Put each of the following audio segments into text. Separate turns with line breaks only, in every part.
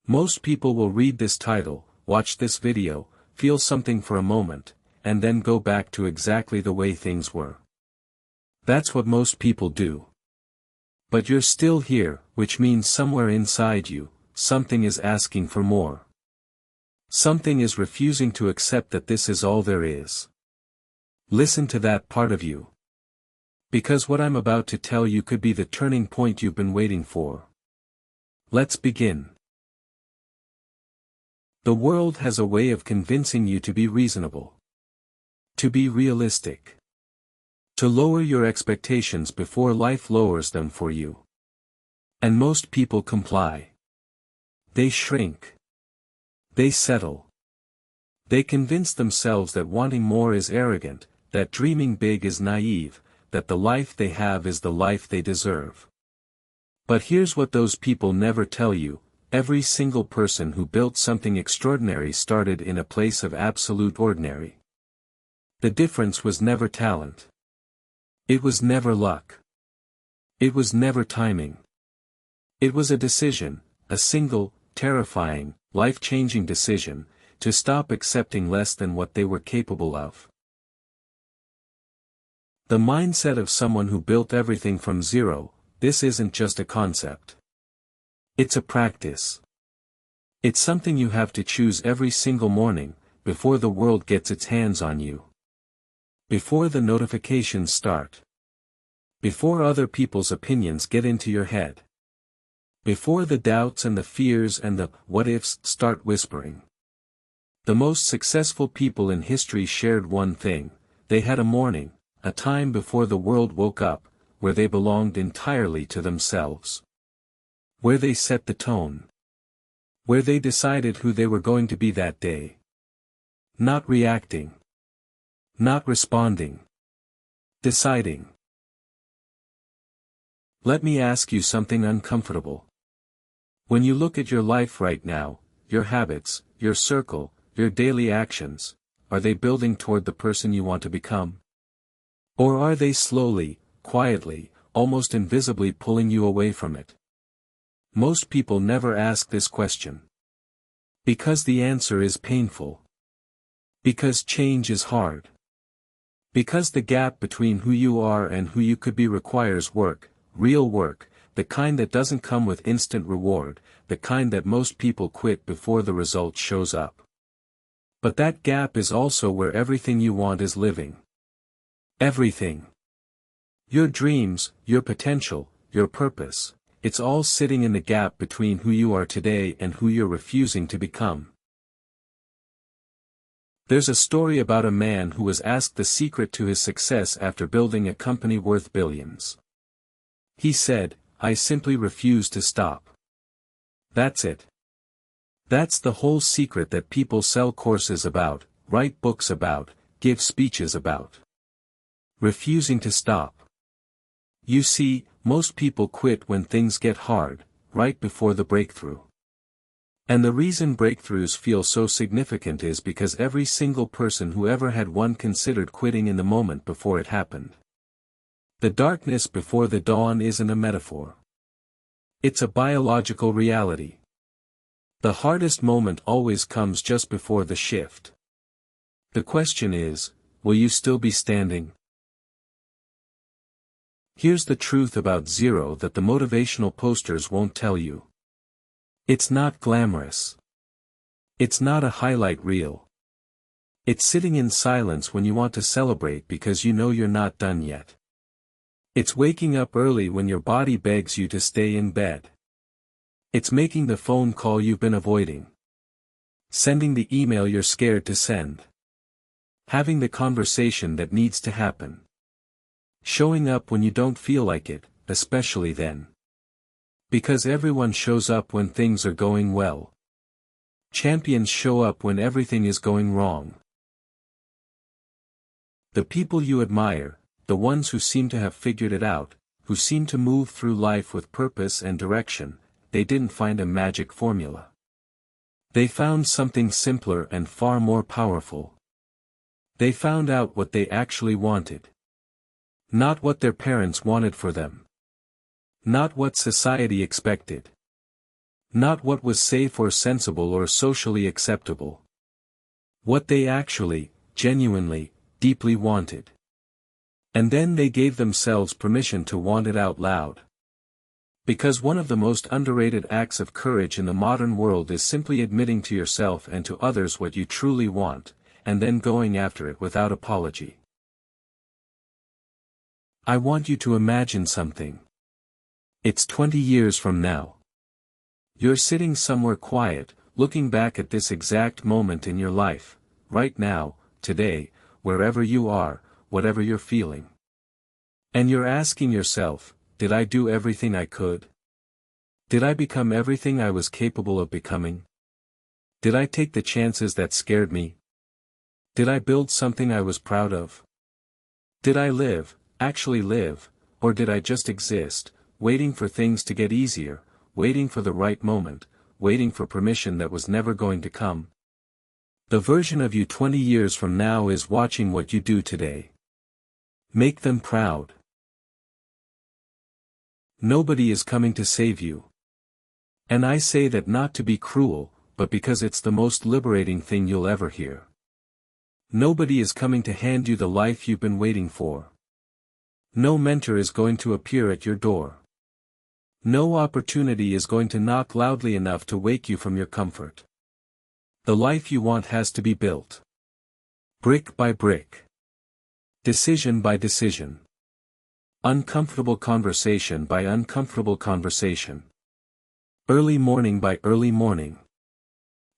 Most people will read this title, watch this video, feel something for a moment, and then go back to exactly the way things were. That's what most people do. But you're still here, which means somewhere inside you, something is asking for more. Something is refusing to accept that this is all there is. Listen to that part of you. Because what I'm about to tell you could be the turning point you've been waiting for. Let's begin. The world has a way of convincing you to be reasonable. To be realistic. To lower your expectations before life lowers them for you. And most people comply. They shrink. They settle. They convince themselves that wanting more is arrogant, that dreaming big is naive, that the life they have is the life they deserve. But here's what those people never tell you: every single person who built something extraordinary started in a place of absolute ordinary. The difference was never talent. It was never luck. It was never timing. It was a decision, a single, terrifying, life-changing decision, to stop accepting less than what they were capable of. The mindset of someone who built everything from zero. This isn't just a concept. It's a practice. It's something you have to choose every single morning, before the world gets its hands on you. Before the notifications start. Before other people's opinions get into your head. Before the doubts and the fears and the what-ifs start whispering. The most successful people in history shared one thing: they had a morning, a time before the world woke up, where they belonged entirely to themselves. Where they set the tone. Where they decided who they were going to be that day. Not reacting. Not responding. Deciding. Let me ask you something uncomfortable. When you look at your life right now, your habits, your circle, your daily actions, are they building toward the person you want to become? Or are they slowly, quietly, almost invisibly pulling you away from it? Most people never ask this question. Because the answer is painful. Because change is hard. Because the gap between who you are and who you could be requires work, real work, the kind that doesn't come with instant reward, the kind that most people quit before the result shows up. But that gap is also where everything you want is living. Everything. Your dreams, your potential, your purpose, it's all sitting in the gap between who you are today and who you're refusing to become. There's a story about a man who was asked the secret to his success after building a company worth billions. He said, "I simply refuse to stop." That's it. That's the whole secret that people sell courses about, write books about, give speeches about. Refusing to stop. You see, most people quit when things get hard, right before the breakthrough. And the reason breakthroughs feel so significant is because every single person who ever had one considered quitting in the moment before it happened. The darkness before the dawn isn't a metaphor. It's a biological reality. The hardest moment always comes just before the shift. The question is, will you still be standing? Here's the truth about zero that the motivational posters won't tell you. It's not glamorous. It's not a highlight reel. It's sitting in silence when you want to celebrate because you know you're not done yet. It's waking up early when your body begs you to stay in bed. It's making the phone call you've been avoiding. Sending the email you're scared to send. Having the conversation that needs to happen. Showing up when you don't feel like it, especially then. Because everyone shows up when things are going well. Champions show up when everything is going wrong. The people you admire, the ones who seem to have figured it out, who seem to move through life with purpose and direction, they didn't find a magic formula. They found something simpler and far more powerful. They found out what they actually wanted. Not what their parents wanted for them. Not what society expected. Not what was safe or sensible or socially acceptable. What they actually, genuinely, deeply wanted. And then they gave themselves permission to want it out loud. Because one of the most underrated acts of courage in the modern world is simply admitting to yourself and to others what you truly want, and then going after it without apology. I want you to imagine something. It's 20 years from now. You're sitting somewhere quiet, looking back at this exact moment in your life, right now, today, wherever you are, whatever you're feeling. And you're asking yourself, did I do everything I could? Did I become everything I was capable of becoming? Did I take the chances that scared me? Did I build something I was proud of? Did I live, actually live, or did I just exist, waiting for things to get easier, waiting for the right moment, waiting for permission that was never going to come? The version of you 20 years from now is watching what you do today. Make them proud. Nobody is coming to save you. And I say that not to be cruel, but because it's the most liberating thing you'll ever hear. Nobody is coming to hand you the life you've been waiting for. No mentor is going to appear at your door. No opportunity is going to knock loudly enough to wake you from your comfort. The life you want has to be built. Brick by brick. Decision by decision. Uncomfortable conversation by uncomfortable conversation. Early morning by early morning.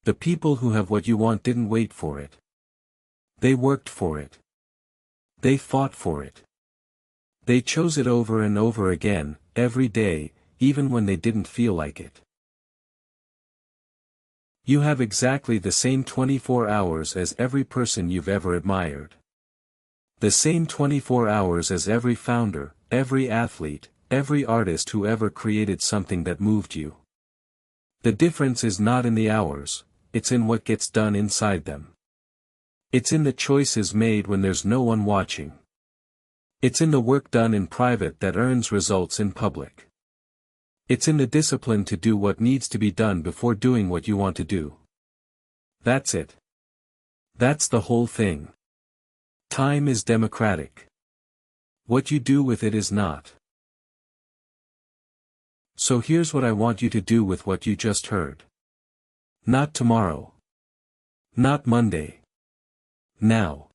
The people who have what you want didn't wait for it. They worked for it. They fought for it. They chose it over and over again, every day, even when they didn't feel like it. You have exactly the same 24 hours as every person you've ever admired. The same 24 hours as every founder, every athlete, every artist who ever created something that moved you. The difference is not in the hours, it's in what gets done inside them. It's in the choices made when there's no one watching. It's in the work done in private that earns results in public. It's in the discipline to do what needs to be done before doing what you want to do. That's it. That's the whole thing. Time is democratic. What you do with it is not. So here's what I want you to do with what you just heard. Not tomorrow. Not Monday. Now.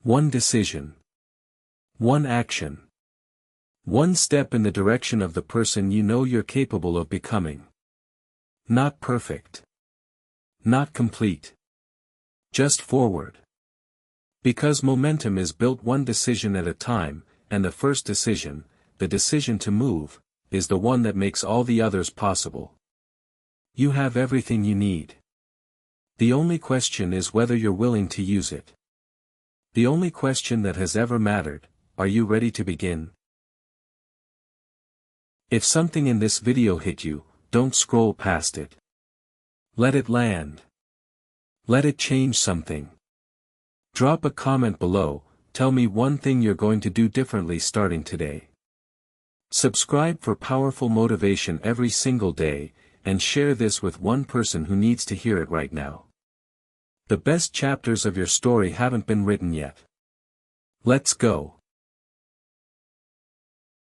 One decision. One action. One step in the direction of the person you know you're capable of becoming. Not perfect. Not complete. Just forward. Because momentum is built one decision at a time, and the first decision, the decision to move, is the one that makes all the others possible. You have everything you need. The only question is whether you're willing to use it. The only question that has ever mattered, are you ready to begin? If something in this video hit you, don't scroll past it. Let it land. Let it change something. Drop a comment below, tell me one thing you're going to do differently starting today. Subscribe for powerful motivation every single day, and share this with one person who needs to hear it right now. The best chapters of your story haven't been written yet. Let's go.